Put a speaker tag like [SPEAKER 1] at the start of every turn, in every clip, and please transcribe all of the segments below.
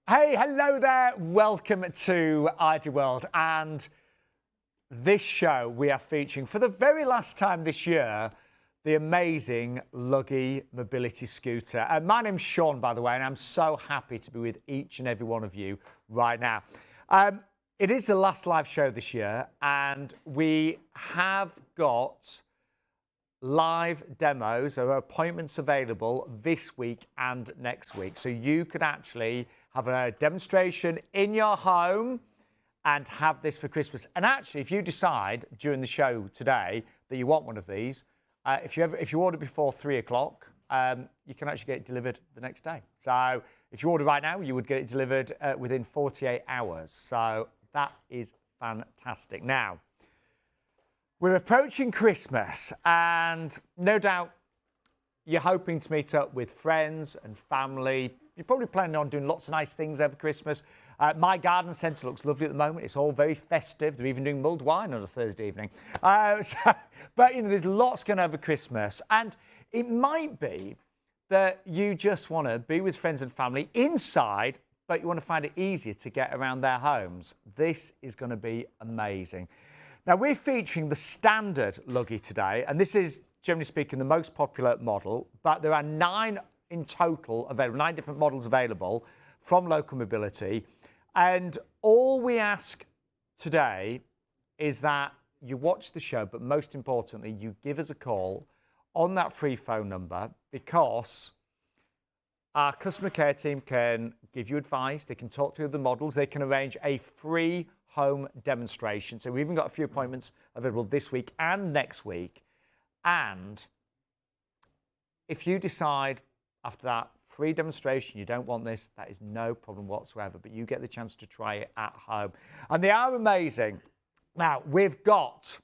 [SPEAKER 1] Hey, hello there. Welcome to ID World. And this show, we are featuring for the very last time this year, the amazing Luggy mobility scooter. My name's Sean, by the way, and I'm so happy to be with each and every one of you right now. It is the last live show this year, and we have got live demos or appointments available this week and next week. So you could actually have a demonstration in your home and have this for Christmas. And actually, if you decide during the show today that you want one of these, if you order before 3 o'clock, you can actually get it delivered the next day. So if you order right now, you would get it delivered within 48 hours. So that is fantastic. Now, we're approaching Christmas, and no doubt you're hoping to meet up with friends and family. You're probably planning on doing lots of nice things over Christmas. My garden centre looks lovely at the moment. It's all very festive. They're even doing mulled wine on a Thursday evening. But, you know, there's lots going on over Christmas. And it might be that you just want to be with friends and family inside, but you want to find it easier to get around their homes. This is going to be amazing. Now, we're featuring the standard Luggy today, and this is, generally speaking, the most popular model, but there are 9 in total available, 9 different models available from Local Mobility. And all we ask today is that you watch the show, but most importantly, you give us a call on that free phone number, because our customer care team can give you advice. They can talk through the models. They can arrange a free home demonstration. So we've even got a few appointments available this week and next week. And if you decide after that free demonstration you don't want this, that is no problem whatsoever, but you get the chance to try it at home. And they are amazing. Now, we've got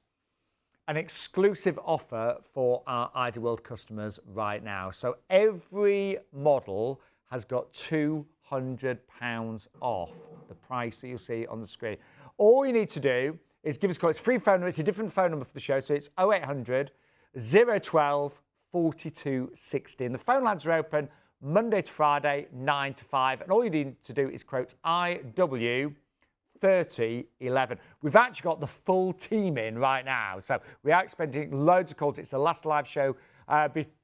[SPEAKER 1] an exclusive offer for our ID World customers right now. So every model has got £200 off the price that you'll see on the screen. All you need to do is give us a call. It's a free phone number. It's a different phone number for the show. So it's 0800 012 4260. And the phone lines are open Monday to Friday, 9 to 5. And all you need to do is quote IW 3011. We've actually got the full team in right now. So we are expecting loads of calls. It's the last live show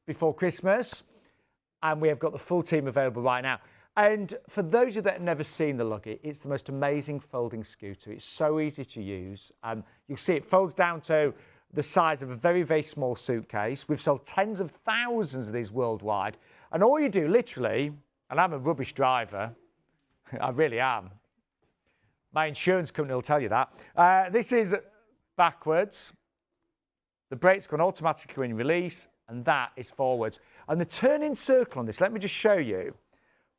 [SPEAKER 1] before Christmas. And we have got the full team available right now. And for those of you that have never seen the Luggy, it's the most amazing folding scooter. It's so easy to use. You'll see it folds down to the size of a very, very small suitcase. We've sold tens of thousands of these worldwide. And all you do, literally, and I'm a rubbish driver, I really am. My insurance company will tell you that. This is backwards. The brakes go on automatically when you release, and that is forwards. And the turning circle on this, let me just show you.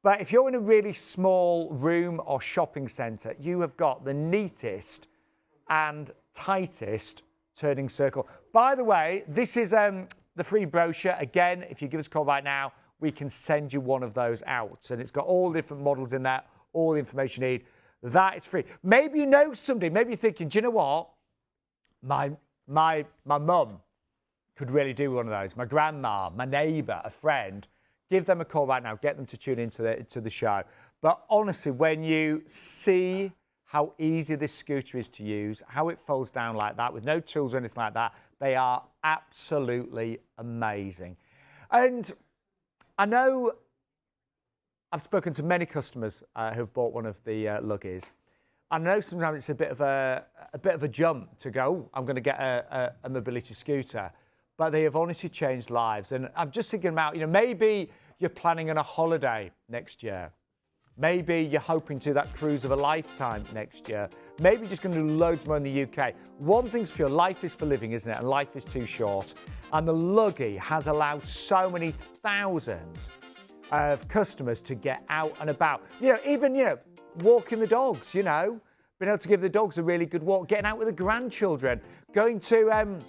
[SPEAKER 1] But if you're in a really small room or shopping centre, you have got the neatest and tightest turning circle. By the way, this is the free brochure. Again, if you give us a call right now, we can send you one of those out. And it's got all the different models in there, all the information you need. That is free. Maybe you know somebody. Maybe you're thinking, do you know what? My mum could really do one of those. My grandma, my neighbour, a friend. Give them a call right now. Get them to tune into the show. But honestly, when you see how easy this scooter is to use, how it folds down like that with no tools or anything like that, they are absolutely amazing. And I know I've spoken to many customers who've bought one of the Luggies. I know sometimes it's a bit of a jump to go, oh, I'm going to get a mobility scooter. But they have honestly changed lives. And I'm just thinking about, you know, maybe you're planning on a holiday next year. Maybe you're hoping to do that cruise of a lifetime next year. Maybe you're just going to do loads more in the UK. One thing's for sure, life is for living, isn't it? And life is too short. And the Luggy has allowed so many thousands of customers to get out and about. You know, even, you know, walking the dogs, you know, being able to give the dogs a really good walk, getting out with the grandchildren, going to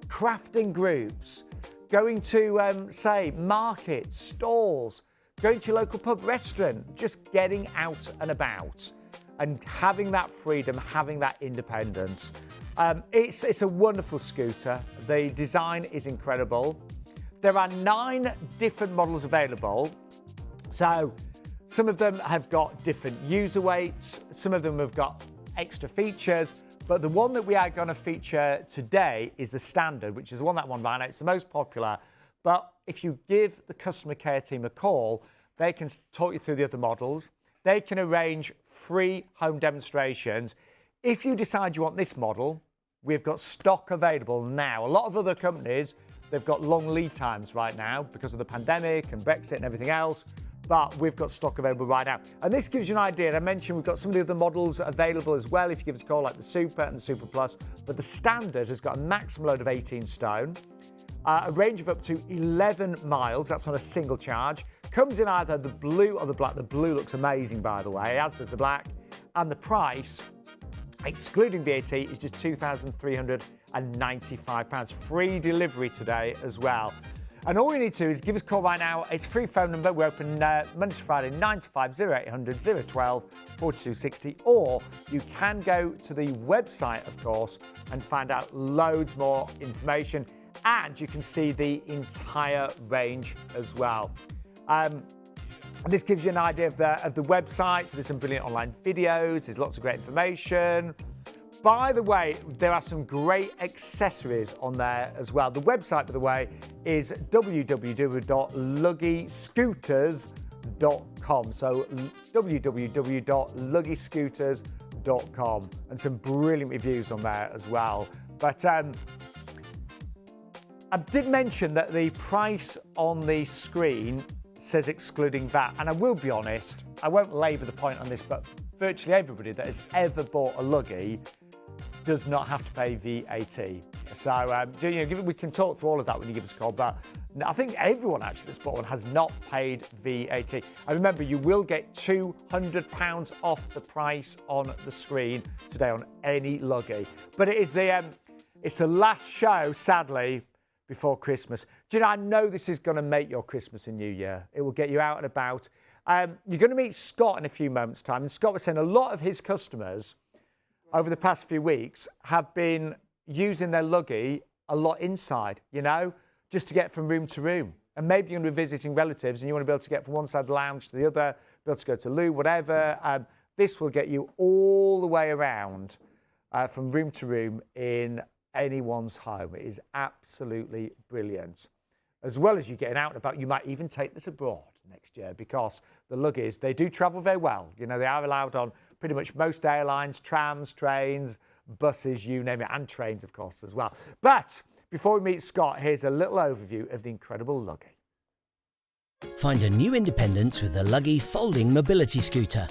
[SPEAKER 1] crafting groups, going to, say, markets, stalls, going to your local pub, restaurant, just getting out and about and having that freedom, having that independence. It's a wonderful scooter. The design is incredible. There are 9 different models available. So Some of them have got different user weights. Some of them have got extra features. But the one that we are going to feature today is the standard, which is the one that won by now. It's the most popular. But if you give the customer care team a call, they can talk you through the other models. They can arrange free home demonstrations. If you decide you want this model, we've got stock available now. A lot of other companies, they've got long lead times right now because of the pandemic and Brexit and everything else. But we've got stock available right now. And this gives you an idea. And I mentioned we've got some of the other models available as well if you give us a call, like the Super and the Super Plus. But the Standard has got a maximum load of 18 stone, a range of up to 11 miles. That's on a single charge. Comes in either the blue or the black. The blue looks amazing, by the way, as does the black. And the price, excluding VAT, is just £2,395. Free delivery today as well. And all you need to do is give us a call right now. It's a free phone number. We're open Monday to Friday, 9 to 5, 0800 012 4260. Or you can go to the website, of course, and find out loads more information. And you can see the entire range as well. This gives you an idea of the website. So there's some brilliant online videos. There's lots of great information. By the way, there are some great accessories on there as well. The website, by the way, is www.luggyscooters.com. So www.luggyscooters.com, and some brilliant reviews on there as well. But I did mention that the price on the screen says excluding VAT. And I will be honest, I won't labour the point on this, but virtually everybody that has ever bought a Luggy does not have to pay VAT. So we can talk through all of that when you give us a call, but I think everyone actually that's bought one has not paid VAT. And remember, you will get £200 off the price on the screen today on any Luggy. But it is it's the last show, sadly, before Christmas. Do you know, I know this is going to make your Christmas and New Year. It will get you out and about. You're going to meet Scott in a few moments' time, and Scott was saying a lot of his customers over the past few weeks have been using their Luggy a lot inside, just to get from room to room. And maybe you're going to be visiting relatives and you want to be able to get from one side of the lounge to the other, be able to go to loo, whatever. This will get you all the way around from room to room in anyone's home. It is absolutely brilliant. As well as you getting out and about, you might even take this abroad next year, because the Luggies, they do travel very well. They are allowed on pretty much most airlines, trams, trains, buses, you name it, and trains, of course, as well. But before we meet Scott, here's a little overview of the incredible Luggy.
[SPEAKER 2] Find a new independence with the Luggy folding mobility scooter.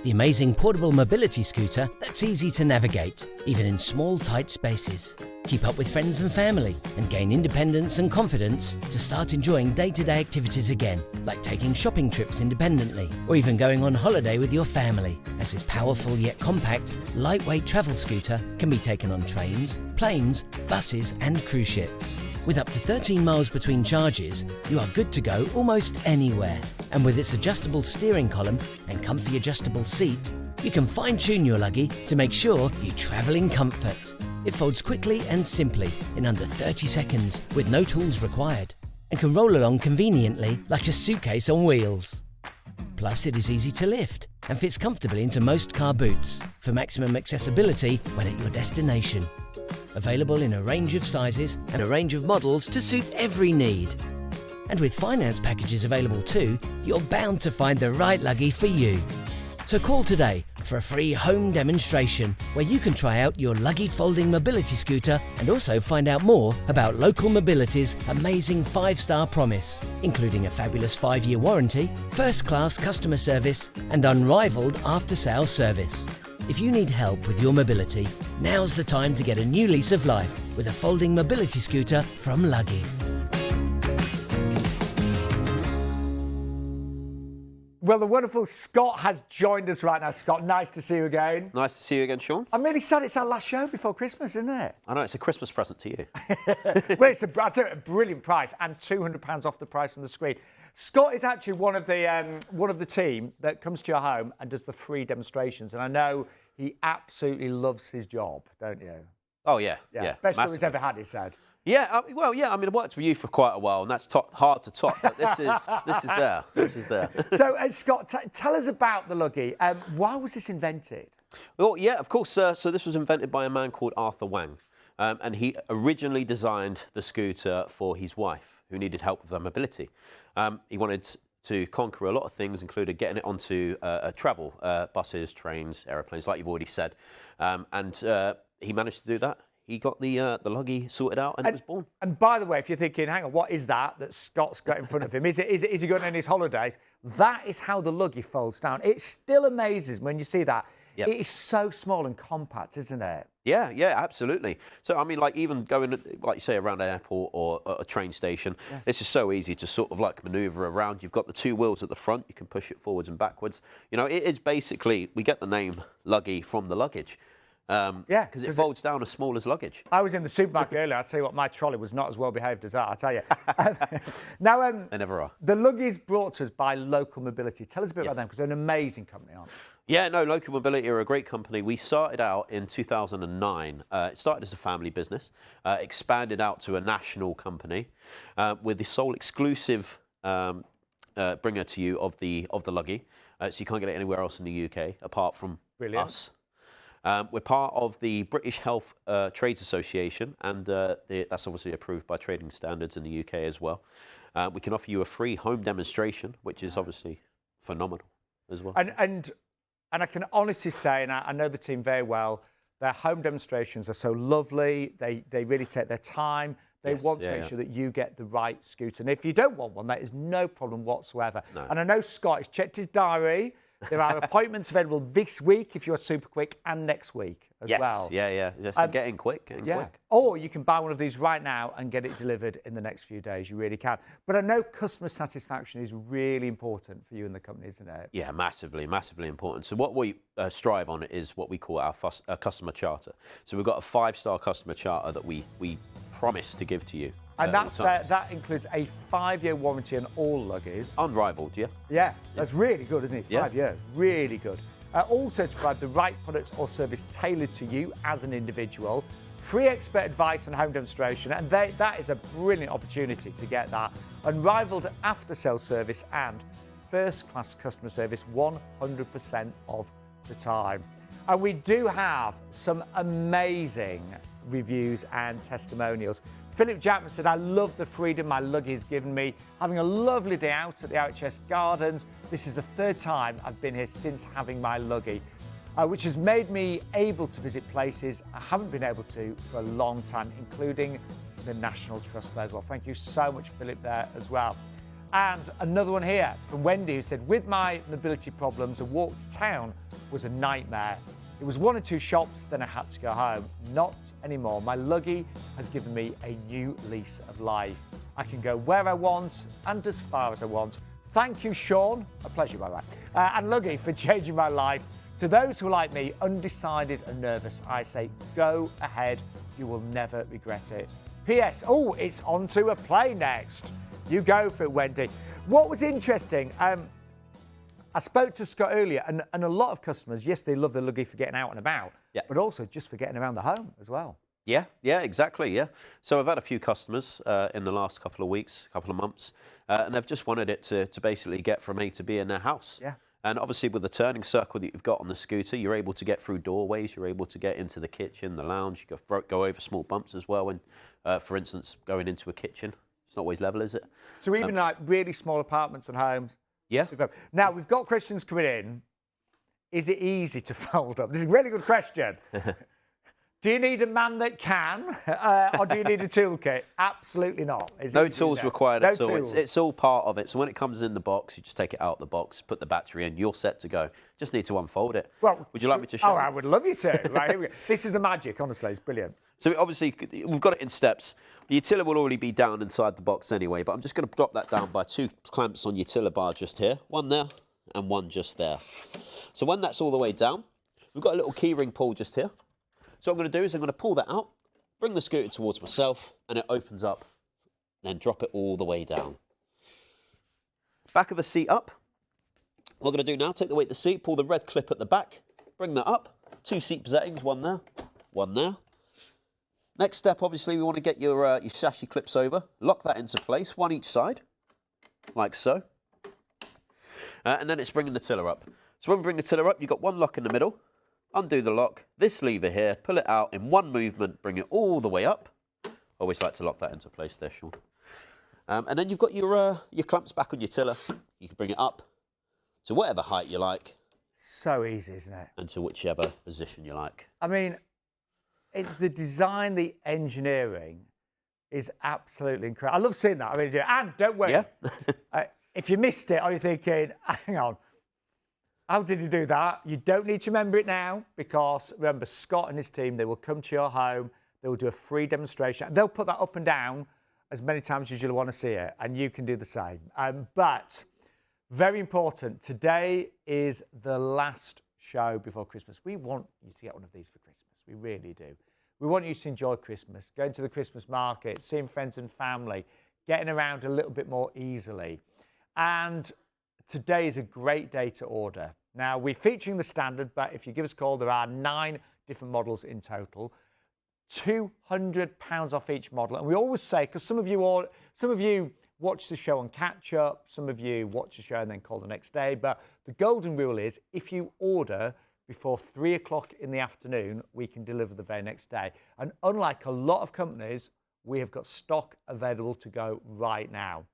[SPEAKER 2] The amazing portable mobility scooter that's easy to navigate, even in small, tight spaces. Keep up with friends and family and gain independence and confidence to start enjoying day-to-day activities again, like taking shopping trips independently or even going on holiday with your family, as this powerful yet compact, lightweight travel scooter can be taken on trains, planes, buses and cruise ships. With up to 13 miles between charges, you are good to go almost anywhere. And with its adjustable steering column and comfy adjustable seat, you can fine-tune your Luggy to make sure you travel in comfort. It folds quickly and simply in under 30 seconds with no tools required, and can roll along conveniently like a suitcase on wheels. Plus, it is easy to lift and fits comfortably into most car boots for maximum accessibility when at your destination. Available in a range of sizes and a range of models to suit every need. And with finance packages available too, you're bound to find the right Luggy for you. So call today for a free home demonstration where you can try out your Luggy folding mobility scooter and also find out more about Local Mobility's amazing 5-star promise, including a fabulous 5-year warranty, first-class customer service and unrivaled after-sales service. If you need help with your mobility, now's the time to get a new lease of life with a folding mobility scooter from Luggy.
[SPEAKER 1] Well, the wonderful Scott has joined us right now. Scott, nice to see you again.
[SPEAKER 3] Nice to see you again, Sean.
[SPEAKER 1] I'm really sad it's our last show before Christmas, isn't it?
[SPEAKER 3] I know, it's a Christmas present to you.
[SPEAKER 1] Well, it's a brilliant price and £200 off the price on the screen. Scott is actually one of the team that comes to your home and does the free demonstrations. And I know he absolutely loves his job, don't you?
[SPEAKER 3] Oh, yeah.
[SPEAKER 1] Best job he's ever had, he said.
[SPEAKER 3] Yeah, well, yeah. I mean, I worked with you for quite a while, and that's hard to top. But this is there. This is there.
[SPEAKER 1] So, Scott, tell us about the Luggy. Why was this invented?
[SPEAKER 3] Well, yeah, of course. So this was invented by a man called Arthur Wang, and he originally designed the scooter for his wife, who needed help with her mobility. He wanted to conquer a lot of things, including getting it onto travel, buses, trains, aeroplanes, like you've already said, and he managed to do that. He got the Luggy sorted out, and it was born.
[SPEAKER 1] And by the way, if you're thinking, hang on, what is that Scott's got in front of him? Is he going on his holidays? That is how the Luggy folds down. It still amazes me when you see that. Yep. It is so small and compact, isn't it?
[SPEAKER 3] Yeah, yeah, absolutely. So, I mean, like even going, like you say, around an airport or a train station, this is so easy to sort of like manoeuvre around. You've got the two wheels at the front. You can push it forwards and backwards. You know, it is basically, we get the name Luggy from the luggage. Yeah, because it folds down as small as luggage.
[SPEAKER 1] I was in the supermarket earlier. I'll tell you what, my trolley was not as well behaved as that, I'll tell you. Now,
[SPEAKER 3] they never are.
[SPEAKER 1] The Luggy is brought to us by Local Mobility. Tell us a bit about them, because they're an amazing company, aren't they?
[SPEAKER 3] Yeah, no, Local Mobility are a great company. We started out in 2009. It started as a family business, expanded out to a national company with the sole exclusive bringer to you of the Luggy. So you can't get it anywhere else in the UK apart from us. We're part of the British Health Trades Association, and that's obviously approved by trading standards in the UK as well. We can offer you a free home demonstration, which is obviously phenomenal as well.
[SPEAKER 1] And I can honestly say, and I know the team very well, their home demonstrations are so lovely. They really take their time. They want to make sure that you get the right scooter. And if you don't want one, that is no problem whatsoever. No. And I know Scott has checked his diary. There are appointments available this week if you're super quick, and next week as well.
[SPEAKER 3] Yeah. Just getting quick.
[SPEAKER 1] Or you can buy one of these right now and get it delivered in the next few days. You really can. But I know customer satisfaction is really important for you and the company, isn't it?
[SPEAKER 3] Yeah, massively important. So what we strive on is what we call our customer charter. So we've got a 5-star customer charter that we promise to give to you.
[SPEAKER 1] And that includes a 5-year warranty on all Luggies.
[SPEAKER 3] Unrivaled, yeah.
[SPEAKER 1] Yeah, that's really good, isn't it? 5 years, really good. Also to provide the right product or service tailored to you as an individual. Free expert advice and home demonstration, and that is a brilliant opportunity to get that. Unrivaled after-sale service and first-class customer service 100% of the time. And we do have some amazing reviews and testimonials. Philip Jackman said, I love the freedom my Luggy has given me. Having a lovely day out at the OHS Gardens. This is the 3rd time I've been here since having my Luggy, which has made me able to visit places I haven't been able to for a long time, including the National Trust there as well. Thank you so much, Philip, there as well. And another one here from Wendy, who said, with my mobility problems, a walk to town was a nightmare. It was 1 or 2 shops, then I had to go home. Not anymore. My Luggy has given me a new lease of life. I can go where I want and as far as I want. Thank you, Sean. A pleasure, by the way. And Luggy for changing my life. To those who are like me, undecided and nervous, I say, go ahead. You will never regret it. P.S. Oh, it's on to a play next. You go for it, Wendy. What was interesting, I spoke to Scott earlier, and a lot of customers, yes, they love the Luggy for getting out and about, but also just for getting around the home as well.
[SPEAKER 3] Yeah, exactly, yeah. So I've had a few customers in the last couple of weeks, couple of months, and they've just wanted it to basically get from A to B in their house. Yeah. And obviously with the turning circle that you've got on the scooter, you're able to get through doorways, you're able to get into the kitchen, the lounge, you can go over small bumps as well when, for instance, going into a kitchen. It's not always level, is it?
[SPEAKER 1] So even like really small apartments and homes. Yeah. Superb. Now, we've got questions coming in. Is it easy to fold up? This is a really good question. Do you need a man that can, or do you need a toolkit? Absolutely not.
[SPEAKER 3] No tools required at all. It's all part of it. So when it comes in the box, you just take it out of the box, put the battery in, you're set to go. Just need to unfold it. Well, would you like me to show you?
[SPEAKER 1] I would love you to. Right, here we go. This is the magic, honestly. It's brilliant.
[SPEAKER 3] So obviously, we've got it in steps. The utility will already be down inside the box anyway, but I'm just going to drop that down by 2 clamps on your utility bar just here. One there and one just there. So when that's all the way down, we've got a little keyring pull just here. So what I'm going to do is I'm going to pull that out, bring the scooter towards myself, and it opens up, then drop it all the way down. Back of the seat up. What I'm going to do now, take the weight of the seat, pull the red clip at the back, bring that up, 2 seat settings, one there, Next step, obviously, we want to get your chassis clips over, lock that into place, one each side, like so. And then it's bringing the tiller up. So when we bring the tiller up, you've got one lock in the middle, undo the lock, this lever here, pull it out in one movement, bring it all the way up. Always like to lock that into place there, Sean. And then you've got your clamps back on your tiller. You can bring it up to whatever height you like.
[SPEAKER 1] So easy, isn't it?
[SPEAKER 3] And to whichever position you like.
[SPEAKER 1] I mean, the design, the engineering is absolutely incredible. I love seeing that. I mean, and don't worry.
[SPEAKER 3] Yeah.
[SPEAKER 1] If you missed it, or you're thinking, hang on, how did you do that? You don't need to remember it now, because remember, Scott and his team, they will come to your home, they will do a free demonstration. They'll put that up and down as many times as you'll want to see it, and you can do the same. But very important, today is the last show before Christmas. We want you to get one of these for Christmas. We really do. We want you to enjoy Christmas, going to the Christmas market, seeing friends and family, getting around a little bit more easily. And today is a great day to order. Now, we're featuring the standard, but if you give us a call, there are 9 different models in total. £200 off each model. And we always say, because some of you watch the show on catch up, some of you watch the show and then call the next day, but the golden rule is if you order before 3 o'clock in the afternoon, we can deliver the very next day. And unlike a lot of companies, we have got stock available to go right now.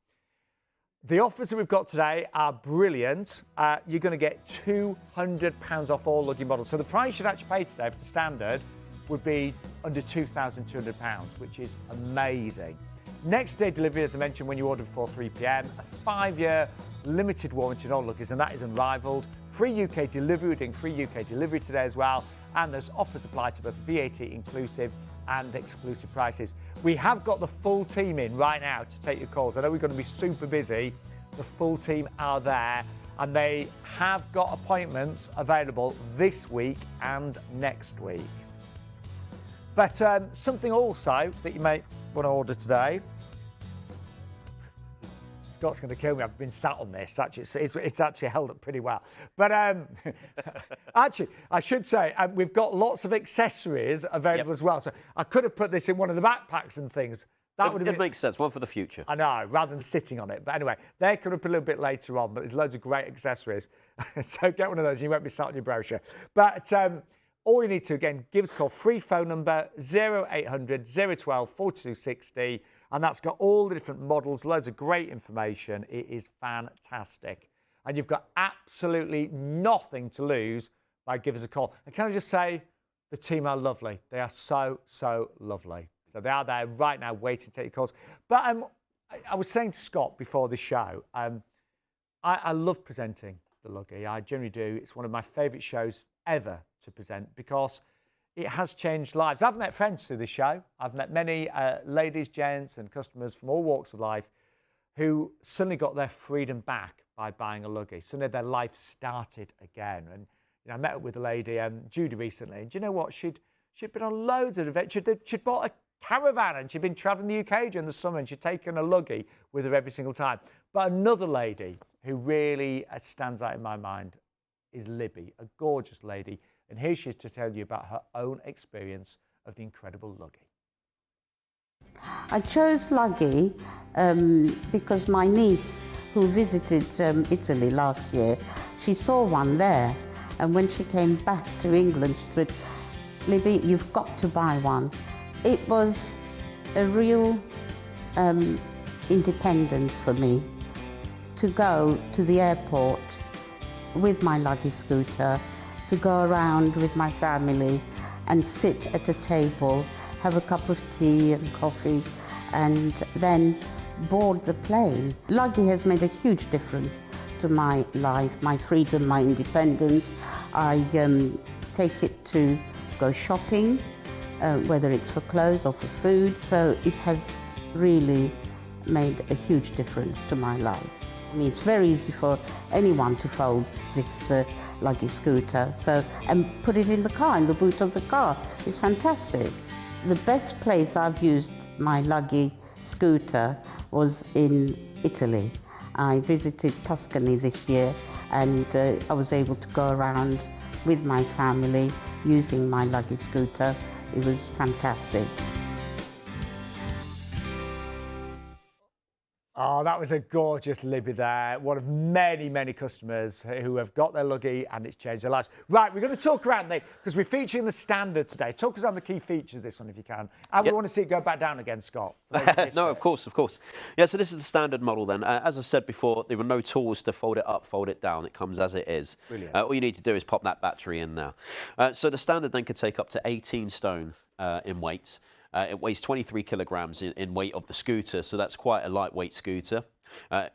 [SPEAKER 1] The offers that we've got today are brilliant. You're going to get £200 off all Luggy models. So the price you'd actually pay today for the standard would be under £2,200, which is amazing. Next day delivery, as I mentioned, when you order before 3 p.m, a 5-year limited warranty on all Luggies, and that is unrivaled. Free UK delivery, we're doing free UK delivery today as well, and there's offers applied to both VAT inclusive and exclusive prices. We have got the full team in right now to take your calls. I know we're going to be super busy. The full team are there, and they have got appointments available this week and next week. But something also that you may want to order today. Scott's going to kill me. I've been sat on this. It's actually held up pretty well. But actually, I should say, we've got lots of accessories available as well. So I could have put this in one of the backpacks and things. That would have been...
[SPEAKER 3] It makes sense. One for the future.
[SPEAKER 1] I know, rather than sitting on it. But anyway, they're coming up a little bit later on, but there's loads of great accessories. So get one of those. You won't be sat on your brochure. But all you need to, again, give us a call. Free phone number, 0800 012 4260. And that's got all the different models, loads of great information. It is fantastic. And you've got absolutely nothing to lose by giving us a call. And can I just say, the team are lovely. They are so, so lovely. So they are there right now waiting to take your calls. But I was saying to Scott before the show, I love presenting the Luggy. I generally do. It's one of my favourite shows ever to present because it has changed lives. I've met friends through this show. I've met many ladies, gents and customers from all walks of life who suddenly got their freedom back by buying a Luggy. Suddenly their life started again. And I met up with a lady, Judy, recently. And do you know what? She'd been on loads of adventures. She'd bought a caravan and she'd been travelling the UK during the summer and she'd taken a Luggy with her every single time. But another lady who really stands out in my mind is Libby, a gorgeous lady. And here she is to tell you about her own experience of the incredible Luggy.
[SPEAKER 4] I chose Luggy because my niece, who visited Italy last year, she saw one there. And when she came back to England, she said, Libby, you've got to buy one. It was a real independence for me to go to the airport with my Luggy scooter, to go around with my family and sit at a table, have a cup of tea and coffee, and then board the plane. Luggy has made a huge difference to my life, my freedom, my independence. I take it to go shopping, whether it's for clothes or for food. So it has really made a huge difference to my life. I mean, it's very easy for anyone to fold this Luggy scooter, and put it in the car, in the boot of the car. It's fantastic. The best place I've used my Luggy scooter was in Italy. I visited Tuscany this year and I was able to go around with my family using my Luggy scooter. It was fantastic.
[SPEAKER 1] Oh, that was a gorgeous Libby there. One of many, many customers who have got their Luggy and it's changed their lives. Right, we're going to talk around there because we're featuring the standard today. Talk us on the key features of this one if you can. And we want to see it go back down again, Scott.
[SPEAKER 3] No, of course. Yeah, so this is the standard model then. As I said before, there were no tools to fold it up, fold it down. It comes as it is.
[SPEAKER 1] Brilliant.
[SPEAKER 3] All you need to do is pop that battery in now. So the standard then could take up to 18 stone in weight. It weighs 23 kilograms in weight of the scooter, so that's quite a lightweight scooter.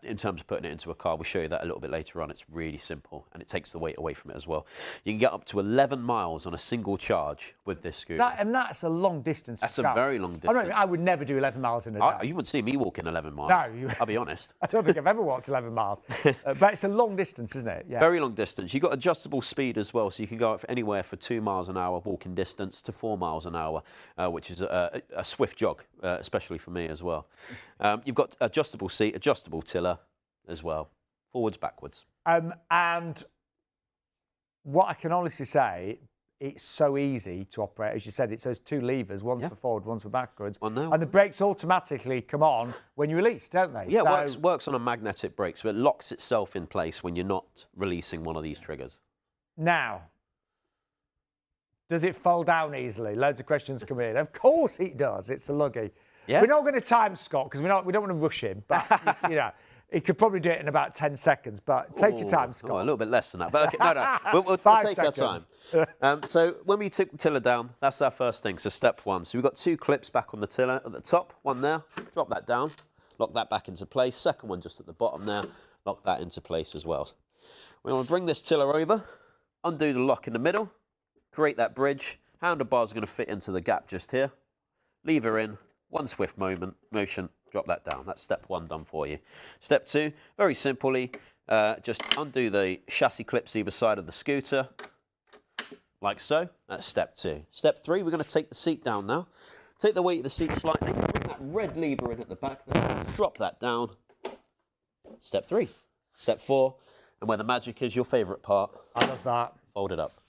[SPEAKER 3] In terms of putting it into a car, we'll show you that a little bit later on. It's really simple, and it takes the weight away from it as well. You can get up to 11 miles on a single charge with this scooter.
[SPEAKER 1] That's a long distance.
[SPEAKER 3] That's a very long distance.
[SPEAKER 1] I would never do 11 miles in a day.
[SPEAKER 3] You wouldn't see me walking 11 miles.
[SPEAKER 1] No.
[SPEAKER 3] I'll be honest.
[SPEAKER 1] I don't think I've ever walked 11 miles. But it's a long distance, isn't it? Yeah.
[SPEAKER 3] Very long distance. You've got adjustable speed as well, so you can go anywhere for 2 miles an hour walking distance to 4 miles an hour, which is a swift jog, especially for me as well. You've got adjustable seat, adjustable tiller as well, forwards, backwards.
[SPEAKER 1] And what I can honestly say, it's so easy to operate. As you said, it's those 2 levers, one's for forward, one's for backwards.
[SPEAKER 3] I know.
[SPEAKER 1] And the brakes automatically come on when you release, don't they?
[SPEAKER 3] Yeah, works on a magnetic brake, so it locks itself in place when you're not releasing one of these triggers.
[SPEAKER 1] Now, does it fold down easily? Loads of questions come in. Of course it does. It's a Luggy.
[SPEAKER 3] Yeah.
[SPEAKER 1] We're not going to time Scott because we don't want to rush him, but you know. He could probably do it in about 10 seconds, but take your time, Scott.
[SPEAKER 3] Oh, a little bit less than that. But okay, no. We'll take our time. So when we took the tiller down, that's our first thing. So step 1. So we've got 2 clips back on the tiller at the top. One there. Drop that down. Lock that back into place. Second one just at the bottom there. Lock that into place as well. We want to bring this tiller over. Undo the lock in the middle. Create that bridge. Handlebars are going to fit into the gap just here. Lever in. One swift motion. Drop that down. That's step 1 done for you. Step 2, very simply, just undo the chassis clips either side of the scooter, like so. That's step 2. Step 3, we're going to take the seat down now. Take the weight of the seat slightly, bring that red lever in at the back there, drop that down. Step 3. Step 4, and where the magic is, your favourite part.
[SPEAKER 1] I love that.
[SPEAKER 3] Fold it up.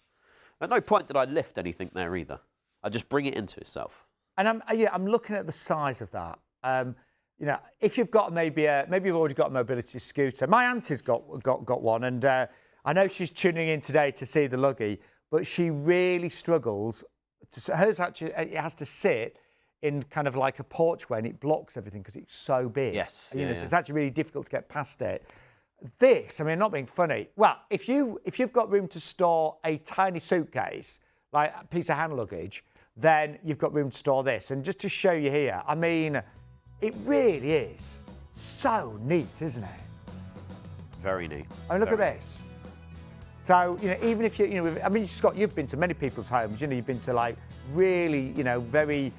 [SPEAKER 3] At no point did I lift anything there either. I just bring it into itself.
[SPEAKER 1] And I'm looking at the size of that. You know, if you've got maybe you've already got a mobility scooter. My auntie's got one, and I know she's tuning in today to see the Luggy, but she really struggles. Hers actually, it has to sit in kind of like a porchway, and it blocks everything because it's so big.
[SPEAKER 3] Yes,
[SPEAKER 1] So it's actually really difficult to get past it. This, I mean, not being funny. Well, if you've got room to store a tiny suitcase, like a piece of hand luggage, then you've got room to store this. And just to show you here, I mean, it really is so neat, isn't it?
[SPEAKER 3] Very neat.
[SPEAKER 1] I mean, look at this. So, you know, even if I mean, Scott, you've been to many people's homes. You know, you've been to like really, very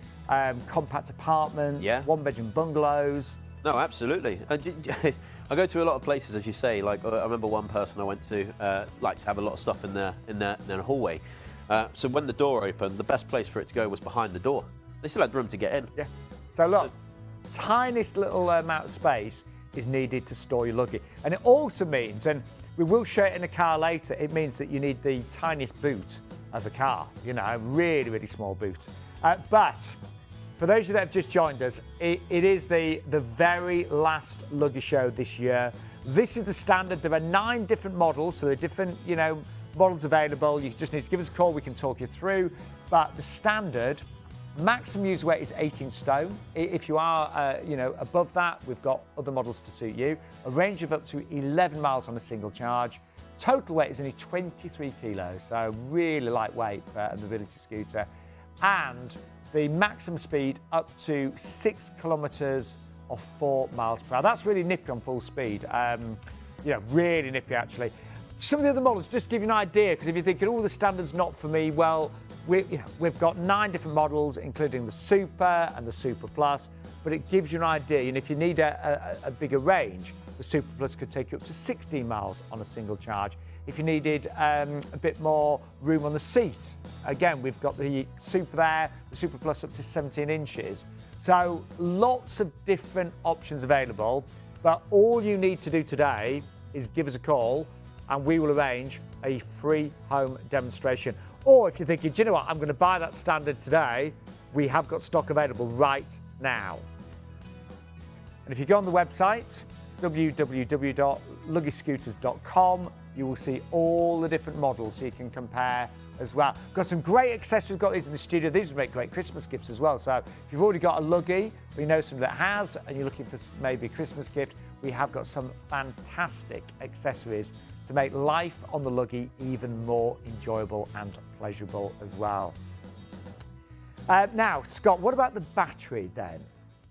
[SPEAKER 1] compact apartments, 1-bedroom bungalows.
[SPEAKER 3] No, absolutely. I go to a lot of places, as you say. Like I remember one person I went to liked to have a lot of stuff in their hallway. So when the door opened, the best place for it to go was behind the door. They still had room to get in.
[SPEAKER 1] Yeah. So look, tiniest little amount of space is needed to store your Luggy. And it also means, and we will show it in the car later, it means that you need the tiniest boot of the car. You know, a really, really small boot. But for those of you that have just joined us, it is the very last Luggy show this year. This is the standard. There are 9 different models, so there are different, models available. You just need to give us a call. We can talk you through. But the standard maximum user weight is 18 stone. If you are, above that, we've got other models to suit you. A range of up to 11 miles on a single charge. Total weight is only 23 kilos, so really lightweight for a mobility scooter. And the maximum speed up to 6 kilometres or 4 miles per hour. That's really nippy on full speed. Really nippy actually. Some of the other models, just to give you an idea, because if you're thinking, the standard's not for me, well, we've got 9 different models, including the Super and the Super Plus, but it gives you an idea. And if you need a bigger range, the Super Plus could take you up to 16 miles on a single charge. If you needed a bit more room on the seat, again, we've got the Super there, the Super Plus up to 17 inches. So lots of different options available, but all you need to do today is give us a call and we will arrange a free home demonstration. Or if you're thinking, do you know what, I'm going to buy that standard today, we have got stock available right now. And if you go on the website, www.luggyscooters.com, you will see all the different models so you can compare as well. We've got some great accessories. We've got these in the studio. These would make great Christmas gifts as well. So if you've already got a Luggy, or you know somebody that has, and you're looking for maybe a Christmas gift, we have got some fantastic accessories to make life on the Luggy even more enjoyable and pleasurable as well. Now, Scott, what about the battery then?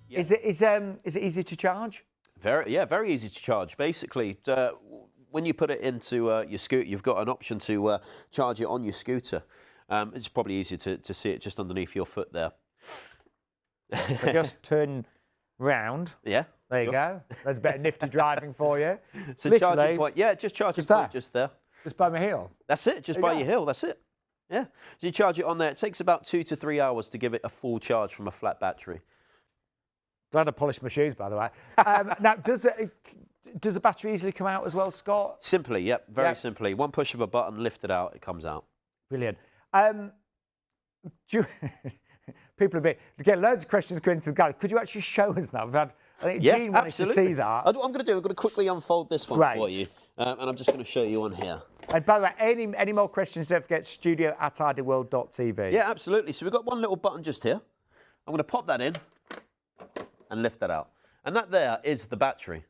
[SPEAKER 1] Yeah. Is it easy to charge?
[SPEAKER 3] Very easy to charge. Basically, when you put it into your scooter, you've got an option to charge it on your scooter. It's probably easier to see it just underneath your foot there.
[SPEAKER 1] If I just turn round.
[SPEAKER 3] Yeah.
[SPEAKER 1] There you go. That's a bit of nifty driving for you.
[SPEAKER 3] So charging point, yeah, just charging point just there.
[SPEAKER 1] Just by my heel?
[SPEAKER 3] That's it, just by your heel, that's it. Yeah. So you charge it on there. It takes about 2 to 3 hours to give it a full charge from a flat battery.
[SPEAKER 1] Glad I polished my shoes, by the way. Now, does the battery easily come out as well, Scott?
[SPEAKER 3] Simply, yep, very simply. One push of a button, lift it out, it comes out.
[SPEAKER 1] Brilliant. People are get loads of questions going into the gallery. Could you actually show us that? We've had, I think Jean wanted to see that.
[SPEAKER 3] I'm going to quickly unfold this one for you, and I'm just going to show you on here.
[SPEAKER 1] And by the way, any more questions, don't forget studio@ideaworld.tv.
[SPEAKER 3] Yeah, absolutely. So we've got one little button just here. I'm going to pop that in and lift that out. And that there is the battery.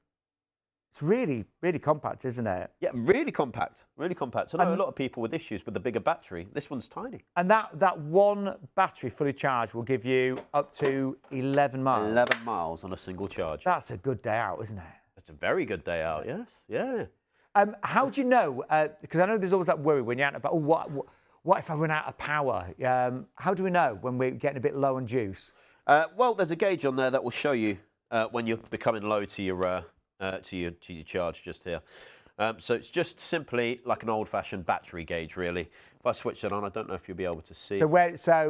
[SPEAKER 1] It's really, really compact, isn't it?
[SPEAKER 3] Yeah, really compact, really compact. I know a lot of people with issues with the bigger battery. This one's tiny.
[SPEAKER 1] And that one battery fully charged will give you up to 11 miles.
[SPEAKER 3] 11 miles on a single charge.
[SPEAKER 1] That's a good day out, isn't it?
[SPEAKER 3] That's a very good day out, yes, yeah.
[SPEAKER 1] How do you know, because I know there's always that worry when you're out about, what if I run out of power? How do we know when we're getting a bit low on juice?
[SPEAKER 3] Well, there's a gauge on there that will show you when you're becoming low to your charge just here. So it's just simply like an old-fashioned battery gauge, really. If I switch it on, I don't know if you'll be able to see.
[SPEAKER 1] So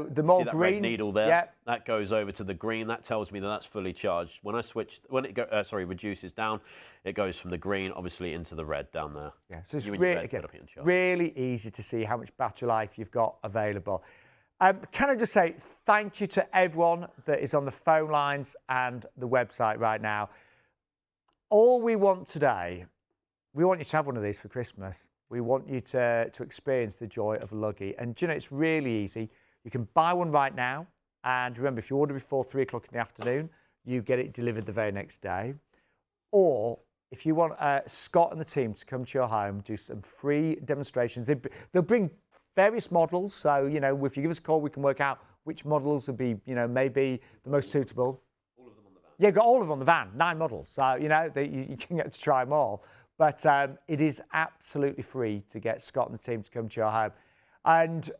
[SPEAKER 1] the more
[SPEAKER 3] see that
[SPEAKER 1] green
[SPEAKER 3] red needle there,
[SPEAKER 1] yeah.
[SPEAKER 3] That goes over to the green. That tells me that that's fully charged. When I switch, when it reduces down, it goes from the green, obviously, into the red down there.
[SPEAKER 1] Yeah, so it's really easy to see how much battery life you've got available. Can I just say thank you to everyone that is on the phone lines and the website right now. All we want today, we want you to have one of these for Christmas. We want you to experience the joy of Luggy. And do you know, it's really easy. You can buy one right now. And remember, if you order before 3 o'clock in the afternoon, you get it delivered the very next day. Or if you want Scott and the team to come to your home, do some free demonstrations. They'll bring various models. So, you know, if you give us a call, we can work out which models would be, you know, maybe the most suitable. Yeah, you've got all of them on the van, 9 models. So, you know, you can get to try them all. But it is absolutely free to get Scott and the team to come to your home. And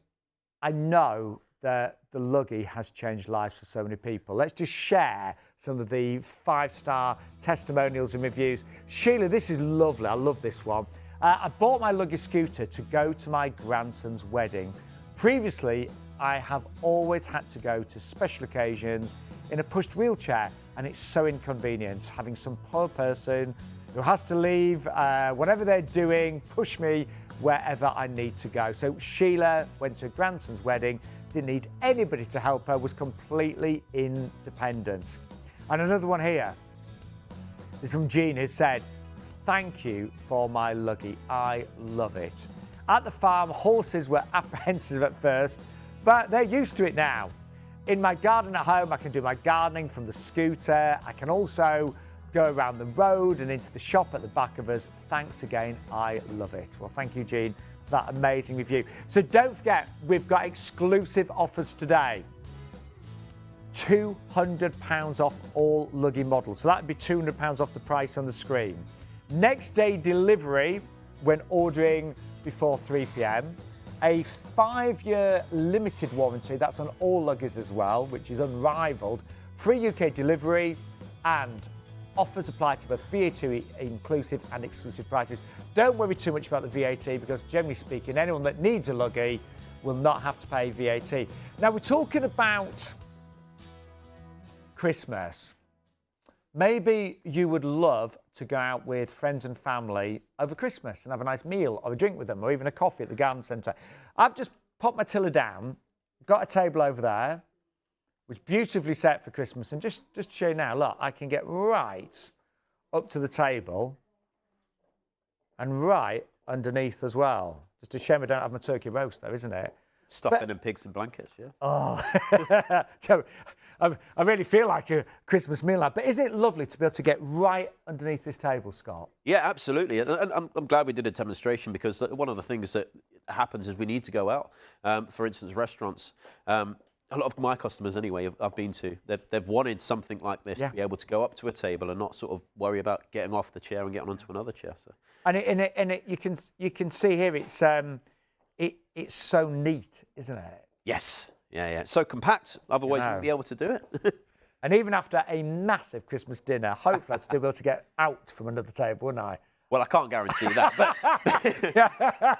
[SPEAKER 1] I know that the Luggy has changed lives for so many people. Let's just share some of the 5-star testimonials and reviews. Sheila, this is lovely. I love this one. I bought my Luggy scooter to go to my grandson's wedding. Previously, I have always had to go to special occasions in a pushed wheelchair, and it's so inconvenient having some poor person who has to leave, whatever they're doing, push me wherever I need to go. So Sheila went to her grandson's wedding, didn't need anybody to help her, was completely independent. And another one here is from Jean, who said, "Thank you for my Luggy, I love it. At the farm, horses were apprehensive at first, but they're used to it now. In my garden at home, I can do my gardening from the scooter. I can also go around the road and into the shop at the back of us. Thanks again, I love it." Well, thank you, Jean, for that amazing review. So don't forget, we've got exclusive offers today. £200 off all Luggy models. So that'd be £200 off the price on the screen. Next day delivery when ordering before 3 p.m. A 5-year limited warranty, that's on all Luggers as well, which is unrivaled. Free UK delivery, and offers apply to both VAT inclusive and exclusive prices. Don't worry too much about the VAT, because generally speaking, anyone that needs a Luggy will not have to pay VAT. Now, we're talking about Christmas. Maybe you would love to go out with friends and family over Christmas and have a nice meal or a drink with them, or even a coffee at the garden centre. I've just popped my tiller down, got a table over there. which is beautifully set for Christmas. And just to show you now, look, I can get right up to the table and right underneath as well. Just a shame I don't have my turkey roast though, isn't it?
[SPEAKER 3] Stuffing and pigs in blankets, yeah.
[SPEAKER 1] Oh, so I really feel like a Christmas meal now. But isn't it lovely to be able to get right underneath this table, Scott?
[SPEAKER 3] Yeah, absolutely. And I'm glad we did a demonstration, because one of the things that happens is we need to go out. For instance, restaurants. A lot of my customers, anyway, I've been to, they've wanted something like this to be able to go up to a table and not sort of worry about getting off the chair and getting onto another chair. So.
[SPEAKER 1] And you can see here it's so neat, isn't it?
[SPEAKER 3] Yes. Yeah. It's so compact. Otherwise, you wouldn't be able to do it.
[SPEAKER 1] And even after a massive Christmas dinner, hopefully I'd still be able to get out from under the table, wouldn't I?
[SPEAKER 3] Well, I can't guarantee that, but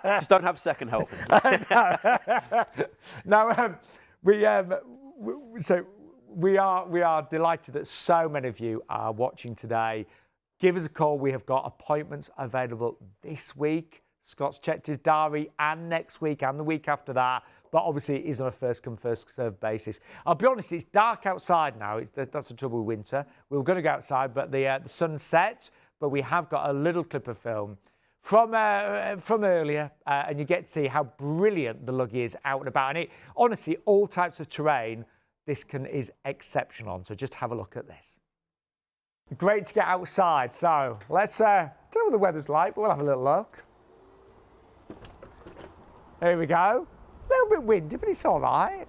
[SPEAKER 3] just don't have second helpings.
[SPEAKER 1] Now, we are delighted that so many of you are watching today. Give us a call. We have got appointments available this week. Scott's checked his diary, and next week and the week after that. But obviously, it is on a first-come, first-served basis. I'll be honest, it's dark outside now. That's the trouble with winter. We were going to go outside, but the sun's set. But we have got a little clip of film from earlier, and you get to see how brilliant the Luggy is out and about. And it, honestly, all types of terrain, this is exceptional on. So just have a look at this. Great to get outside. So let's, don't know what the weather's like, but we'll have a little look. Here we go. A little bit windy, but it's all right.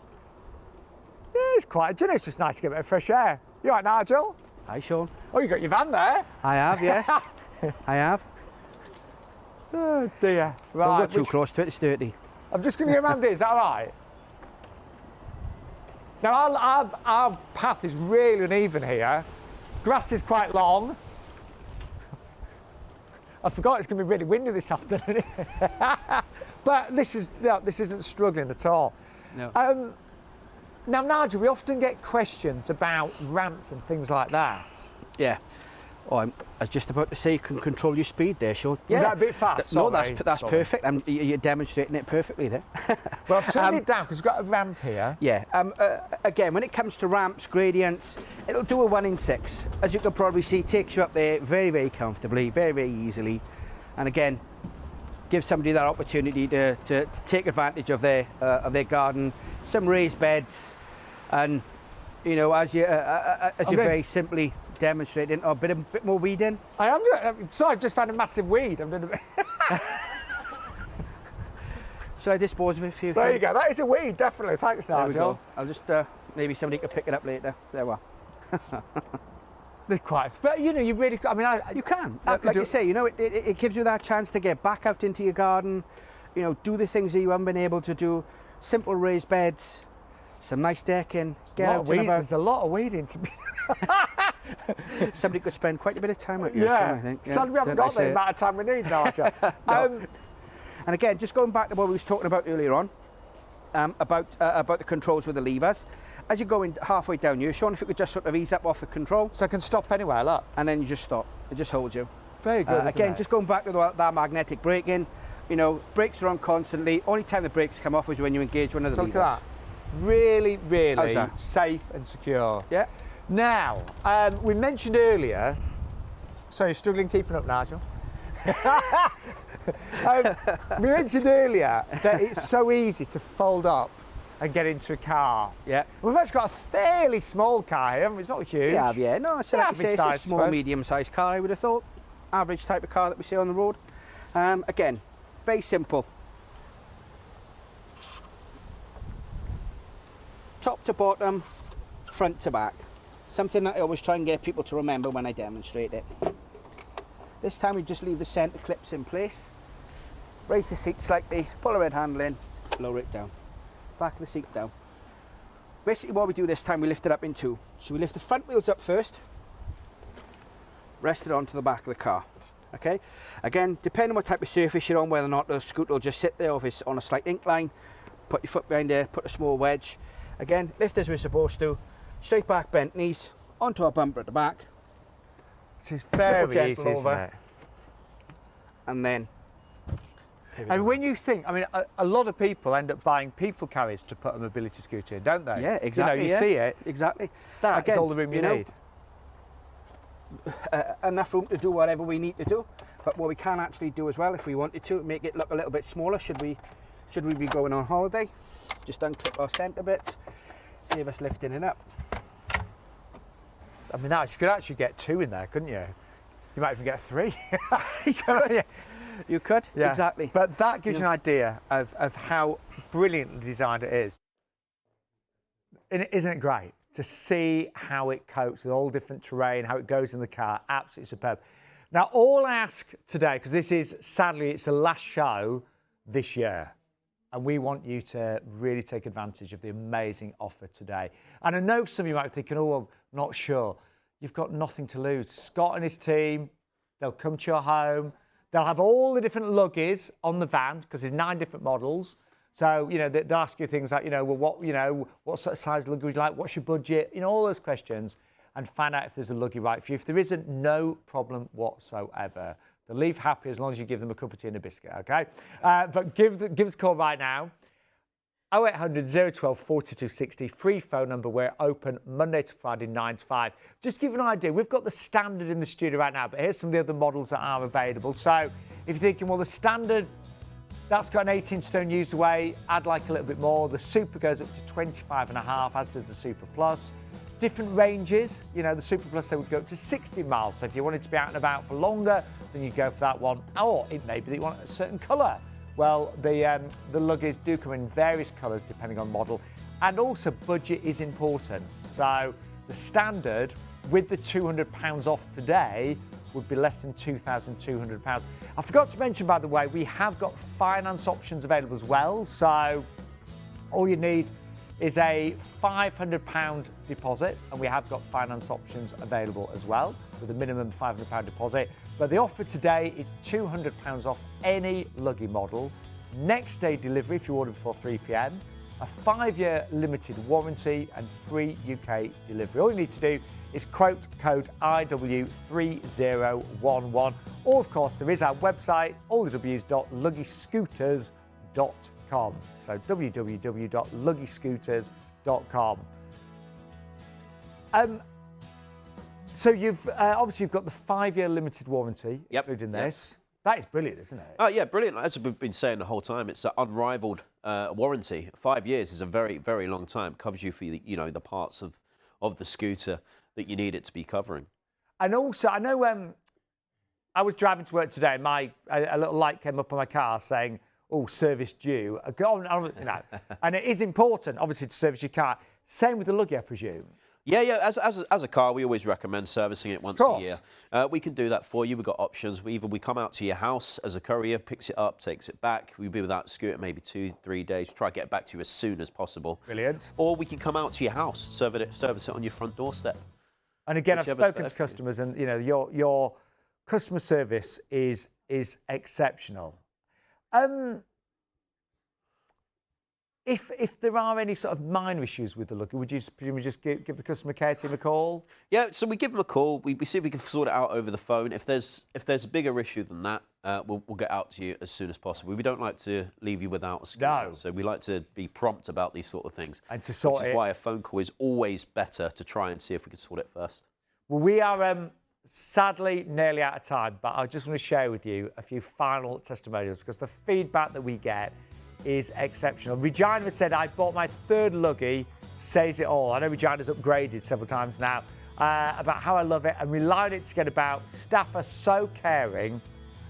[SPEAKER 1] Yeah, it's quiet. Do you know, it's just nice to get a bit of fresh air. You all right, Nigel?
[SPEAKER 5] Hi, Sean.
[SPEAKER 1] Oh, you got your van there?
[SPEAKER 5] I have, yes. I have.
[SPEAKER 1] Oh, dear. Right.
[SPEAKER 5] Don't go too close to it, it's dirty.
[SPEAKER 1] I'm just going to get around here. Is that all right? Now, our path is really uneven here. Grass is quite long. I forgot it's going to be really windy this afternoon. But this isn't struggling at all.
[SPEAKER 5] No.
[SPEAKER 1] Now, Nigel, we often get questions about ramps and things like that.
[SPEAKER 5] Yeah. Oh, I was just about to say you can control your speed there, Sean.
[SPEAKER 1] Was that a bit fast?
[SPEAKER 5] No,
[SPEAKER 1] Sorry.
[SPEAKER 5] that's perfect. You're demonstrating it perfectly there.
[SPEAKER 1] Well, I've turned it down because we've got a ramp here.
[SPEAKER 5] Yeah. Again, when it comes to ramps, gradients, it'll do a 1 in 6. As you can probably see, takes you up there very, very comfortably, very, very easily. And again, gives somebody that opportunity to take advantage of their garden, some raised beds, and you know, as you're very simply demonstrating, a bit more weeding.
[SPEAKER 1] I am. Sorry, I just found a massive weed. I'm doing a bit.
[SPEAKER 5] Shall I dispose of it for you?
[SPEAKER 1] There you go. That is a weed, definitely. Thanks, Nigel.
[SPEAKER 5] There we go. I'll just maybe somebody could pick it up later. There we are.
[SPEAKER 1] They're quite, but you know, you really. I mean,
[SPEAKER 5] you can. Like you say, you know, it gives you that chance to get back out into your garden. You know, do the things that you haven't been able to do. Simple raised beds, some nice decking. Get out and about.
[SPEAKER 1] There's a lot of weeding to be.
[SPEAKER 5] Somebody could spend quite a bit of time with you.
[SPEAKER 1] Yeah,
[SPEAKER 5] I think.
[SPEAKER 1] sadly we haven't got the amount of time we need, Nigel.
[SPEAKER 5] No. And again, just going back to what we was talking about earlier on, about the controls with the levers. As you're going halfway down here, Sean, if you could just sort of ease up off the control.
[SPEAKER 1] So I can stop anywhere, look.
[SPEAKER 5] And then you just stop. It just holds you.
[SPEAKER 1] Very good,
[SPEAKER 5] again, just going back to that magnetic braking, you know, brakes are on constantly. Only time the brakes come off is when you engage one of the levers.
[SPEAKER 1] Look at that. Really, really safe and secure.
[SPEAKER 5] Yeah.
[SPEAKER 1] Now, we mentioned earlier, so you're struggling keeping up, Nigel? We mentioned earlier that it's so easy to fold up and get into a car.
[SPEAKER 5] Yeah.
[SPEAKER 1] We've actually got a fairly small car here, it's not huge.
[SPEAKER 5] Yeah, no, it's like you say, it's a small, medium-sized car, I would have thought. Average type of car that we see on the road. Again, very simple. Top to bottom, front to back. Something that I always try and get people to remember when I demonstrate it. This time we just leave the centre clips in place. Raise the seat slightly, pull the red handle in, lower it down. Back of the seat down. Basically what we do this time, we lift it up in two. So we lift the front wheels up first, rest it onto the back of the car. Okay? Again, depending on what type of surface you're on, whether or not the scooter will just sit there, or if it's on a slight incline, put your foot behind there, put a small wedge. Again, lift as we're supposed to, straight back, bent knees, onto our bumper at the back.
[SPEAKER 1] This is very easy, isn't it?
[SPEAKER 5] And then
[SPEAKER 1] And when you think, I mean, a lot of people end up buying people carriers to put a mobility scooter in, don't they?
[SPEAKER 5] Yeah, exactly.
[SPEAKER 1] You see it.
[SPEAKER 5] Exactly.
[SPEAKER 1] That's
[SPEAKER 5] Again,
[SPEAKER 1] all the room you need.
[SPEAKER 5] Enough room to do whatever we need to do. But what we can actually do as well, if we wanted to, make it look a little bit smaller. Should we be going on holiday? Just unclip our centre bits, save us lifting it up.
[SPEAKER 1] I mean, you could actually get 2 in there, couldn't you? You might even get 3.
[SPEAKER 5] You could,
[SPEAKER 1] Yeah.
[SPEAKER 5] exactly.
[SPEAKER 1] But that gives you an idea of how brilliantly designed it is. And isn't it great to see how it copes with all different terrain, how it goes in the car? Absolutely superb. Now, all I ask today, because this is, sadly, it's the last show this year, and we want you to really take advantage of the amazing offer today. And I know some of you might be thinking, oh, I'm not sure. You've got nothing to lose. Scott and his team, they'll come to your home. They'll have all the different luggies on the van, because there's 9 different models. So, they'll ask you things like, well, what sort of size luggy would you like? What's your budget? all those questions, and find out if there's a luggy right for you. If there isn't, no problem whatsoever. They'll leave happy as long as you give them a cup of tea and a biscuit, okay? But give us a call right now. 0800 012 4260, free phone number. We're open Monday to Friday, 9 to 5. Just to give you an idea, we've got the Standard in the studio right now, but here's some of the other models that are available. So if you're thinking, well, the Standard, that's got an 18-stone use away, I'd like a little bit more. The Super goes up to 25.5, as does the Super Plus. Different ranges, the Super Plus, they would go up to 60 miles. So if you wanted to be out and about for longer, then you go for that one. Or it may be that you want a certain colour. Well, the luggies do come in various colours depending on model. And also budget is important. So the Standard, with the £200 off today, would be less than £2,200. I forgot to mention, by the way, we have got finance options available as well. So all you need is a £500 deposit, and we have got finance options available as well with a minimum £500 deposit. But the offer today is £200 off any Luggy model, next day delivery if you order before 3 p.m, a 5-year limited warranty, and free UK delivery. All you need to do is quote code IW3011, or of course there is our website, allthews.luggyscooters.com. So www.luggyscooters.com. So you've obviously you've got the 5-year limited warranty including this. That is brilliant, isn't it?
[SPEAKER 3] Oh yeah, brilliant. As we've been saying the whole time, it's an unrivaled warranty. 5 years is a very, very long time. Covers you for the parts of the scooter that you need it to be covering. And
[SPEAKER 1] also, I know I was driving to work today. A little light came up on my car saying, "Oh, service due." And it is important, obviously, to service your car. Same with the Luggy, I presume.
[SPEAKER 3] Yeah. As a car, we always recommend servicing it once a year. We can do that for you. We've got options. We come out to your house as a courier, picks it up, takes it back. We'll be without scooter maybe 2-3 days. Try to get it back to you as soon as possible.
[SPEAKER 1] Brilliant.
[SPEAKER 3] Or we can come out to your house, service it on your front doorstep.
[SPEAKER 1] And again, I've spoken to customers, and your customer service is exceptional. If there are any sort of minor issues with the Luggy, would you presumably just give the customer care team a call? Yeah, so we give them a call. We see if we can sort it out over the phone. If there's a bigger issue than that, we'll get out to you as soon as possible. We don't like to leave you without a scooter. No. So we like to be prompt about these sort of things. And to sort it. Which is why a phone call is always better, to try and see if we can sort it first. Well, we are sadly nearly out of time, but I just want to share with you a few final testimonials, because the feedback that we get is exceptional. Regina said, "I bought my 3rd Luggy, says it all." I know Regina's upgraded several times now, about how I love it and rely on it to get about. Staff are so caring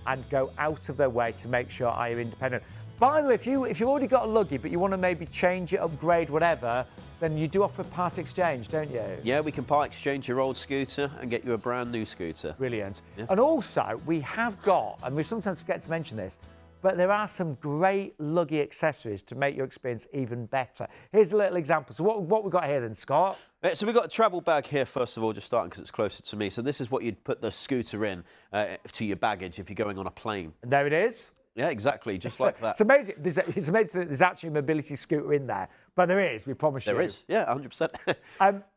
[SPEAKER 1] and go out of their way to make sure I am independent. By the way, if you've already got a Luggy but you want to maybe change it, upgrade, whatever, then you do offer part exchange, don't you? Yeah, we can part exchange your old scooter and get you a brand new scooter. Brilliant. Yeah. And also, we have got, and we sometimes forget to mention this, but there are some great Luggy accessories to make your experience even better. Here's a little example. So what we've got here then, Scott? So we've got a travel bag here, first of all, just starting because it's closer to me. So this is what you'd put the scooter in to your baggage if you're going on a plane. And there it is. Yeah, exactly, just like that. It's amazing. It's amazing that there's actually a mobility scooter in there. But there is, we promise you. There is, yeah, 100%.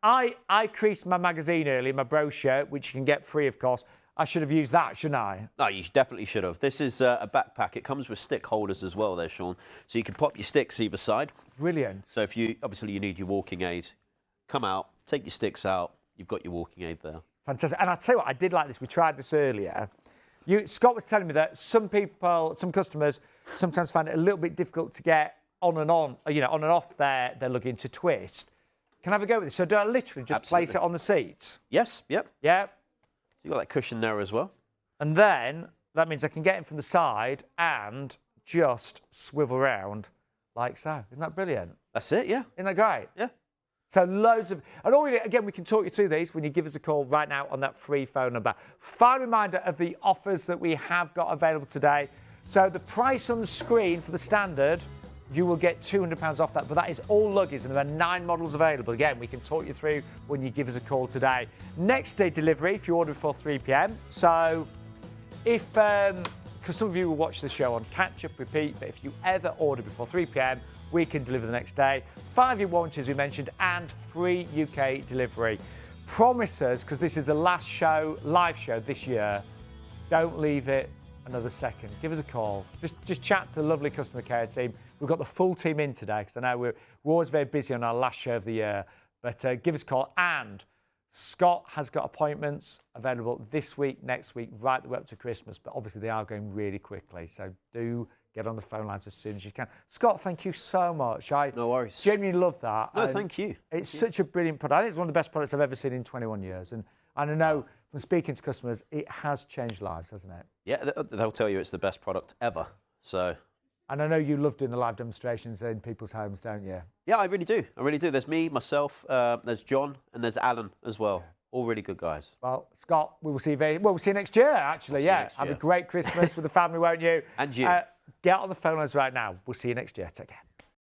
[SPEAKER 1] I creased my magazine earlier, my brochure, which you can get free, of course. I should have used that, shouldn't I?
[SPEAKER 3] No, you definitely should have. This is a backpack. It comes with stick holders as well there, Sean. So you can pop your sticks either side.
[SPEAKER 1] Brilliant.
[SPEAKER 3] So if you, obviously you need your walking aid, come out, take your sticks out, you've got your walking aid there.
[SPEAKER 1] Fantastic. And I'll tell you what, I did like this. We tried this earlier. Scott was telling me that some customers sometimes find it a little bit difficult to get on and off their luggage to twist. Can I have a go with this? So do I literally just place it on the seats?
[SPEAKER 3] Yes, yep.
[SPEAKER 1] Yeah.
[SPEAKER 3] You've got that cushion there as well.
[SPEAKER 1] And then that means I can get in from the side and just swivel around like so. Isn't that brilliant?
[SPEAKER 3] That's it, yeah.
[SPEAKER 1] Isn't that great?
[SPEAKER 3] Yeah.
[SPEAKER 1] So loads of, and all again, we can talk you through these when you give us a call right now on that free phone number. Final reminder of the offers that we have got available today. So the price on the screen for the standard, you will get £200 off that, but that is all Luggies, and there are 9 models available. Again, we can talk you through when you give us a call today. Next day delivery if you order before 3 p.m. So if, because some of you will watch the show on catch up, repeat, but if you ever order before 3 p.m, we can deliver the next day. 5-year warranty, as we mentioned, and free UK delivery. Promise us, because this is the last show, live show this year, don't leave it another second. Give us a call. Just chat to the lovely customer care team. We've got the full team in today, because I know we're always very busy on our last show of the year. But give us a call. And Scott has got appointments available this week, next week, right the way up to Christmas. But obviously they are going really quickly. So do get on the phone lines as soon as you can. Scott, thank you so much.
[SPEAKER 3] No worries.
[SPEAKER 1] Genuinely love that.
[SPEAKER 3] No, thank you.
[SPEAKER 1] It's such a brilliant product. I think it's one of the best products I've ever seen in 21 years. And I know from speaking to customers, it has changed lives, hasn't it?
[SPEAKER 3] Yeah, they'll tell you it's the best product ever. So.
[SPEAKER 1] And I know you love doing the live demonstrations in people's homes, don't you?
[SPEAKER 3] Yeah, I really do. I really do. There's me, myself, there's John, and there's Alan as well. Yeah. All really good guys.
[SPEAKER 1] Well, Scott, we'll see you next year, actually. Have a great Christmas with the family, won't you?
[SPEAKER 3] And you.
[SPEAKER 1] Get on the phone lines right now. We'll see you next year. Take care.